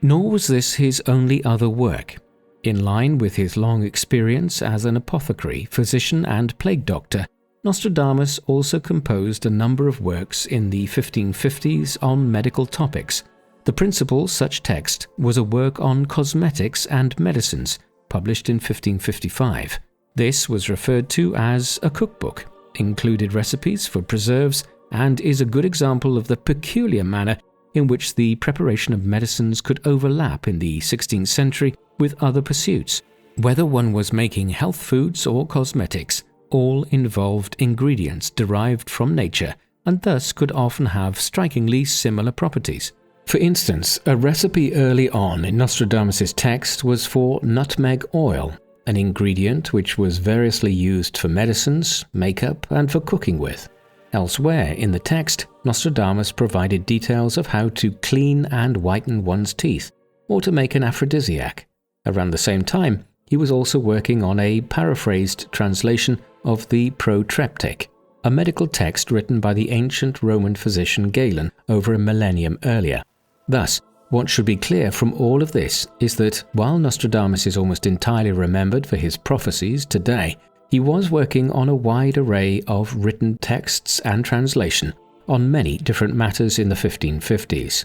Nor was this his only other work. In line with his long experience as an apothecary, physician, and plague doctor, Nostradamus also composed a number of works in the 1550s on medical topics. The principal such text was a work on cosmetics and medicines, published in 1555. This was referred to as a cookbook, included recipes for preserves, and is a good example of the peculiar manner in which the preparation of medicines could overlap in the 16th century with other pursuits. Whether one was making health foods or cosmetics, all involved ingredients derived from nature and thus could often have strikingly similar properties. For instance, a recipe early on in Nostradamus' text was for nutmeg oil, an ingredient which was variously used for medicines, makeup, and for cooking with. Elsewhere in the text, Nostradamus provided details of how to clean and whiten one's teeth, or to make an aphrodisiac. Around the same time, he was also working on a paraphrased translation of the Protreptic, a medical text written by the ancient Roman physician Galen over a millennium earlier. Thus, what should be clear from all of this is that while Nostradamus is almost entirely remembered for his prophecies today, he was working on a wide array of written texts and translation on many different matters in the 1550s.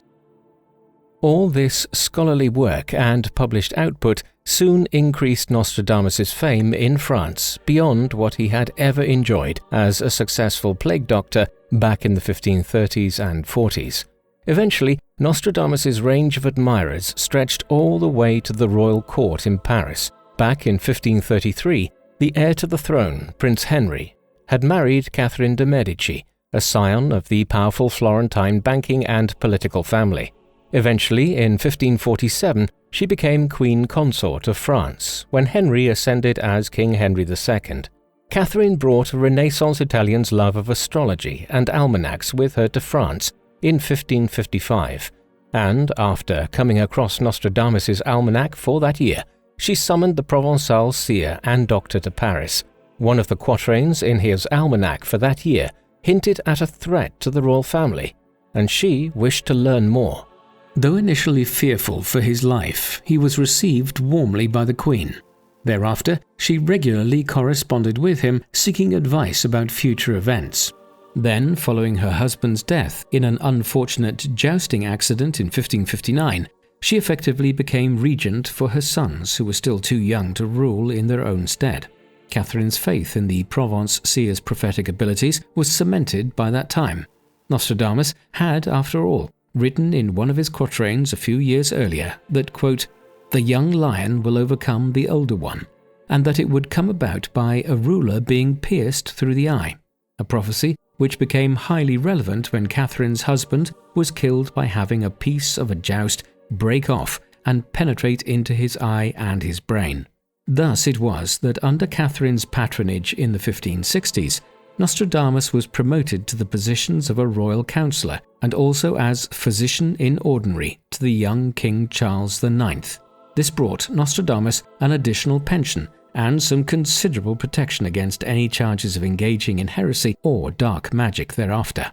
All this scholarly work and published output soon increased Nostradamus' fame in France beyond what he had ever enjoyed as a successful plague doctor back in the 1530s and 40s. Eventually, Nostradamus' range of admirers stretched all the way to the royal court in Paris. Back in 1533, the heir to the throne, Prince Henry, had married Catherine de' Medici, a scion of the powerful Florentine banking and political family. Eventually, in 1547, she became Queen Consort of France, when Henry ascended as King Henry II. Catherine brought a Renaissance Italian's love of astrology and almanacs with her to France in 1555, and after coming across Nostradamus' almanac for that year, she summoned the Provençal seer and doctor to Paris. One of the quatrains in his almanac for that year hinted at a threat to the royal family, and she wished to learn more. Though initially fearful for his life, he was received warmly by the Queen. Thereafter, she regularly corresponded with him, seeking advice about future events. Then, following her husband's death in an unfortunate jousting accident in 1559, she effectively became regent for her sons, who were still too young to rule in their own stead. Catherine's faith in the Provence seer's prophetic abilities was cemented by that time. Nostradamus had, after all, written in one of his quatrains a few years earlier that, quote, "The young lion will overcome the older one, and that it would come about by a ruler being pierced through the eye," a prophecy which became highly relevant when Catherine's husband was killed by having a piece of a joust break off and penetrate into his eye and his brain. Thus it was that under Catherine's patronage in the 1560s, Nostradamus was promoted to the positions of a royal counsellor and also as physician in ordinary to the young King Charles IX. This brought Nostradamus an additional pension and some considerable protection against any charges of engaging in heresy or dark magic thereafter.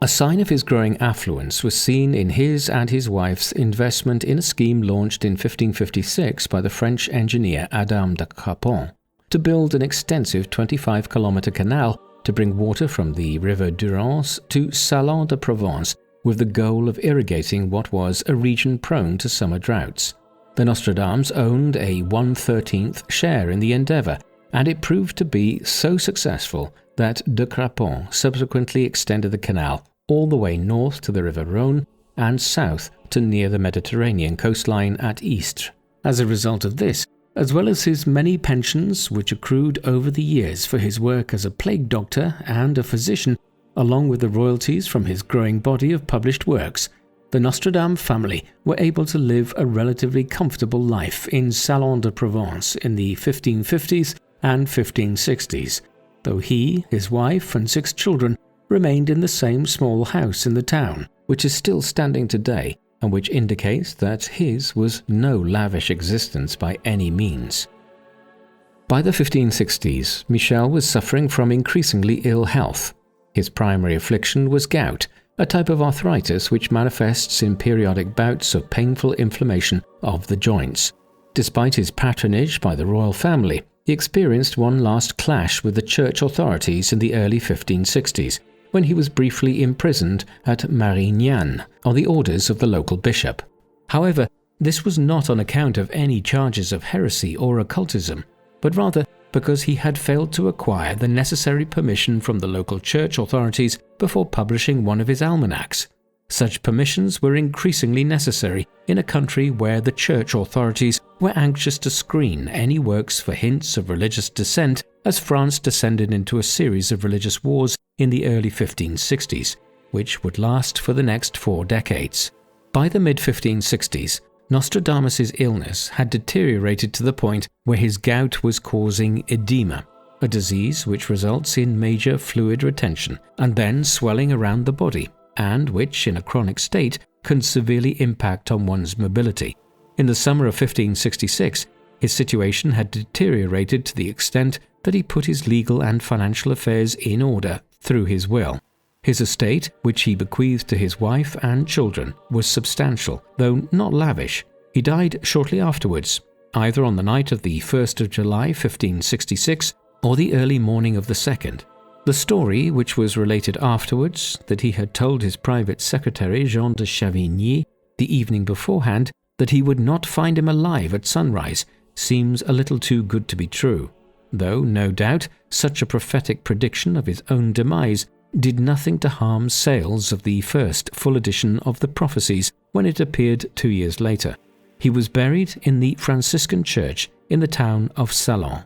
A sign of his growing affluence was seen in his and his wife's investment in a scheme launched in 1556 by the French engineer Adam de Crapon to build an extensive 25-kilometre canal to bring water from the river Durance to Salon de Provence with the goal of irrigating what was a region prone to summer droughts. The Nostradamus owned a 1/13th share in the endeavour, and it proved to be so successful that de Crapon subsequently extended the canal all the way north to the river Rhône and south to near the Mediterranean coastline at Istres. As a result of this, as well as his many pensions which accrued over the years for his work as a plague doctor and a physician, along with the royalties from his growing body of published works, the Nostradamus family were able to live a relatively comfortable life in Salon de Provence in the 1550s and 1560s, though he, his wife, and 6 children remained in the same small house in the town, which is still standing today, and which indicates that his was no lavish existence by any means. By the 1560s, Michel was suffering from increasingly ill health. His primary affliction was gout, a type of arthritis which manifests in periodic bouts of painful inflammation of the joints. Despite his patronage by the royal family, he experienced one last clash with the church authorities in the early 1560s, when he was briefly imprisoned at Marignane on the orders of the local bishop. However, this was not on account of any charges of heresy or occultism, but rather because he had failed to acquire the necessary permission from the local church authorities before publishing one of his almanacs. Such permissions were increasingly necessary in a country where the church authorities were anxious to screen any works for hints of religious dissent, as France descended into a series of religious wars in the early 1560s, which would last for the next 4 decades. By the mid-1560s, Nostradamus' illness had deteriorated to the point where his gout was causing edema, a disease which results in major fluid retention and then swelling around the body, and which, in a chronic state, can severely impact on one's mobility. In the summer of 1566, his situation had deteriorated to the extent that he put his legal and financial affairs in order through his will. His estate, which he bequeathed to his wife and children, was substantial, though not lavish. He died shortly afterwards, either on the night of the 1st of July 1566 or the early morning of the 2nd. The story, which was related afterwards, that he had told his private secretary Jean de Chavigny the evening beforehand that he would not find him alive at sunrise, seems a little too good to be true, though no doubt such a prophetic prediction of his own demise did nothing to harm sales of the first full edition of the Prophecies when it appeared 2 years later. He was buried in the Franciscan church in the town of Salon.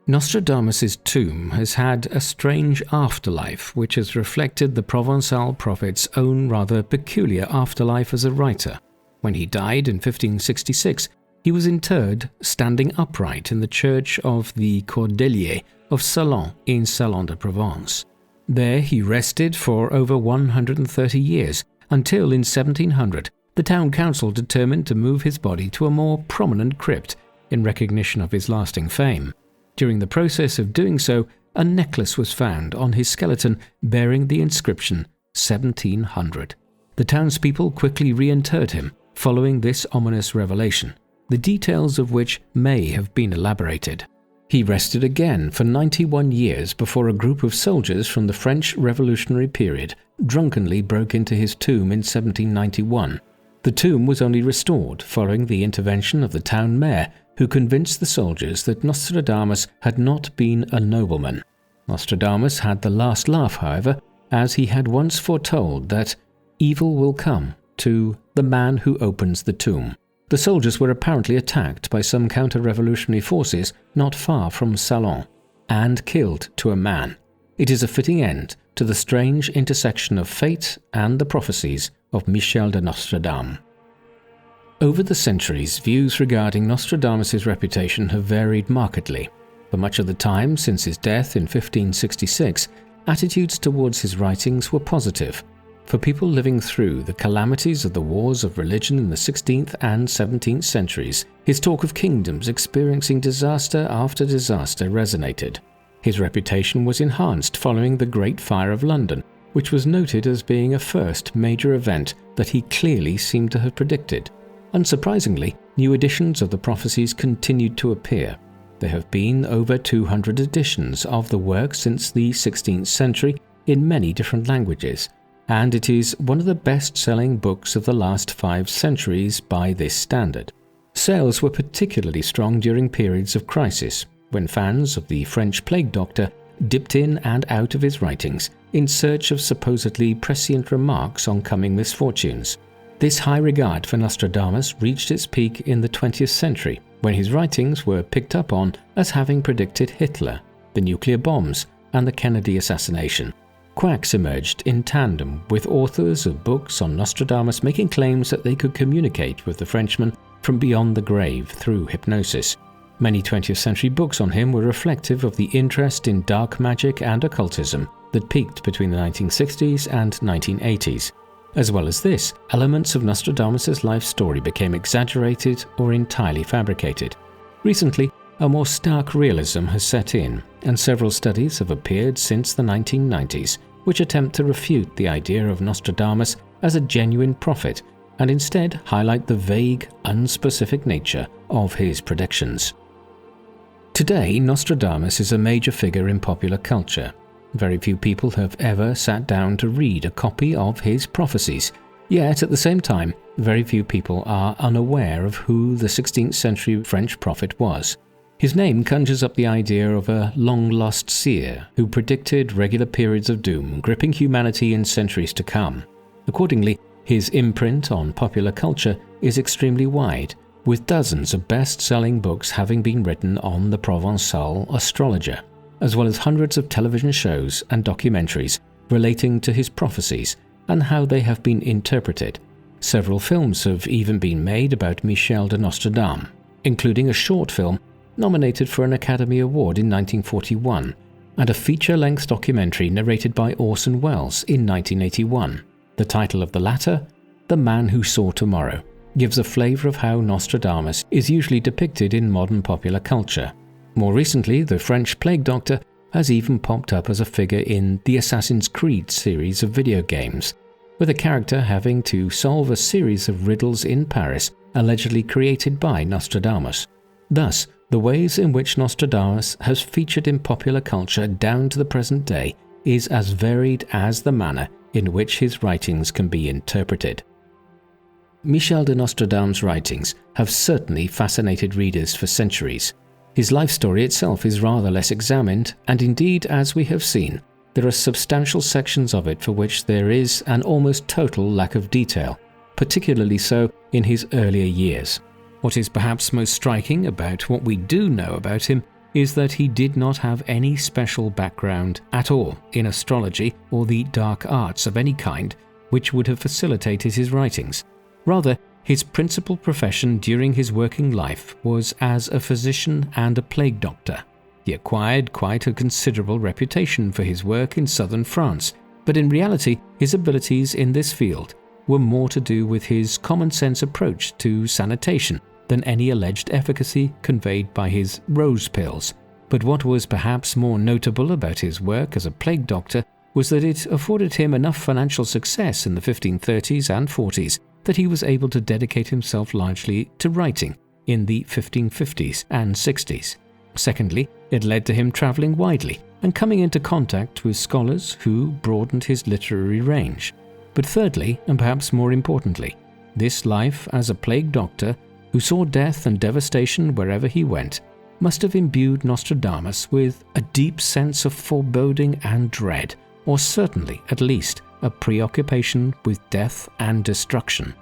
Nostradamus' tomb has had a strange afterlife which has reflected the Provençal prophet's own rather peculiar afterlife as a writer. When he died in 1566, he was interred standing upright in the church of the Cordeliers of Salon in Salon de Provence. There he rested for over 130 years, until in 1700 the town council determined to move his body to a more prominent crypt in recognition of his lasting fame. During the process of doing so, a necklace was found on his skeleton bearing the inscription 1700. The townspeople quickly reinterred him following this ominous revelation, the details of which may have been elaborated. He rested again for 91 years before a group of soldiers from the French Revolutionary period drunkenly broke into his tomb in 1791. The tomb was only restored following the intervention of the town mayor, who convinced the soldiers that Nostradamus had not been a nobleman. Nostradamus had the last laugh, however, as he had once foretold that evil will come to the man who opens the tomb. The soldiers were apparently attacked by some counter-revolutionary forces not far from Salon, and killed to a man. It is a fitting end to the strange intersection of fate and the prophecies of Michel de Nostradamus. Over the centuries, views regarding Nostradamus' reputation have varied markedly. For much of the time since his death in 1566, attitudes towards his writings were positive. For people living through the calamities of the wars of religion in the 16th and 17th centuries, his talk of kingdoms experiencing disaster after disaster resonated. His reputation was enhanced following the Great Fire of London, which was noted as being a first major event that he clearly seemed to have predicted. Unsurprisingly, new editions of the prophecies continued to appear. There have been over 200 editions of the work since the 16th century in many different languages, and it is one of the best-selling books of the last 5 centuries by this standard. Sales were particularly strong during periods of crisis, when fans of the French plague doctor dipped in and out of his writings in search of supposedly prescient remarks on coming misfortunes. This high regard for Nostradamus reached its peak in the 20th century, when his writings were picked up on as having predicted Hitler, the nuclear bombs, and the Kennedy assassination. Quacks emerged in tandem with authors of books on Nostradamus making claims that they could communicate with the Frenchman from beyond the grave through hypnosis. Many 20th century books on him were reflective of the interest in dark magic and occultism that peaked between the 1960s and 1980s. As well as this, elements of Nostradamus' life story became exaggerated or entirely fabricated. Recently, a more stark realism has set in, and several studies have appeared since the 1990s, which attempt to refute the idea of Nostradamus as a genuine prophet and instead highlight the vague, unspecific nature of his predictions. Today, Nostradamus is a major figure in popular culture. Very few people have ever sat down to read a copy of his prophecies, yet at the same time, very few people are unaware of who the 16th century French prophet was. His name conjures up the idea of a long-lost seer who predicted regular periods of doom gripping humanity in centuries to come. Accordingly, his imprint on popular culture is extremely wide, with dozens of best-selling books having been written on the Provençal astrologer, as well as hundreds of television shows and documentaries relating to his prophecies and how they have been interpreted. Several films have even been made about Michel de Nostradamus, including a short film nominated for an Academy Award in 1941, and a feature-length documentary narrated by Orson Welles in 1981. The title of the latter, The Man Who Saw Tomorrow, gives a flavor of how Nostradamus is usually depicted in modern popular culture. More recently, the French plague doctor has even popped up as a figure in the Assassin's Creed series of video games, with a character having to solve a series of riddles in Paris allegedly created by Nostradamus. Thus, the ways in which Nostradamus has featured in popular culture down to the present day is as varied as the manner in which his writings can be interpreted. Michel de Nostradamus' writings have certainly fascinated readers for centuries. His life story itself is rather less examined, and indeed, as we have seen, there are substantial sections of it for which there is an almost total lack of detail, particularly so in his earlier years. What is perhaps most striking about what we do know about him is that he did not have any special background at all in astrology or the dark arts of any kind which would have facilitated his writings. Rather, his principal profession during his working life was as a physician and a plague doctor. He acquired quite a considerable reputation for his work in southern France, but in reality his abilities in this field were more to do with his common-sense approach to sanitation than any alleged efficacy conveyed by his rose pills. But what was perhaps more notable about his work as a plague doctor was that it afforded him enough financial success in the 1530s and 40s that he was able to dedicate himself largely to writing in the 1550s and 60s. Secondly, it led to him travelling widely and coming into contact with scholars who broadened his literary range. But thirdly, and perhaps more importantly, this life as a plague doctor who saw death and devastation wherever he went must have imbued Nostradamus with a deep sense of foreboding and dread, or certainly, at least, a preoccupation with death and destruction.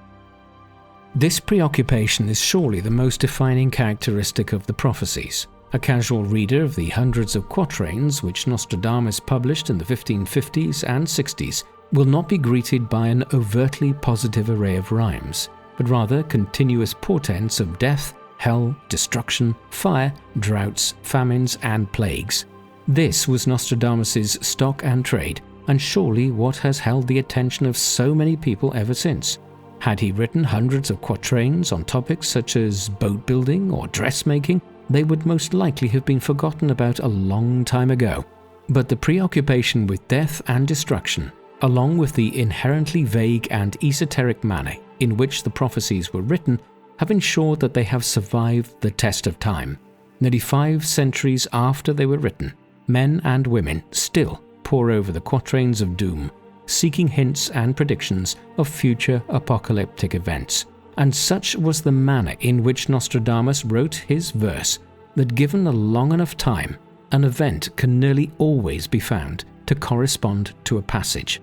This preoccupation is surely the most defining characteristic of the prophecies. A casual reader of the hundreds of quatrains which Nostradamus published in the 1550s and 60s will not be greeted by an overtly positive array of rhymes, but rather continuous portents of death, hell, destruction, fire, droughts, famines, and plagues. This was Nostradamus's stock and trade, and surely what has held the attention of so many people ever since. Had he written hundreds of quatrains on topics such as boat building or dressmaking, they would most likely have been forgotten about a long time ago. But the preoccupation with death and destruction, along with the inherently vague and esoteric manner in which the prophecies were written, have ensured that they have survived the test of time. Nearly 5 centuries after they were written, men and women still pore over the quatrains of doom, seeking hints and predictions of future apocalyptic events. And such was the manner in which Nostradamus wrote his verse that given a long enough time, an event can nearly always be found to correspond to a passage.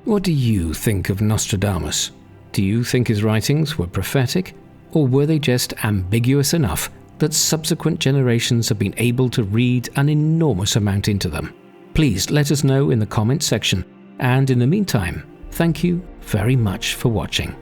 What do you think of Nostradamus? Do you think his writings were prophetic, or were they just ambiguous enough that subsequent generations have been able to read an enormous amount into them? Please let us know in the comments section, and in the meantime, thank you very much for watching.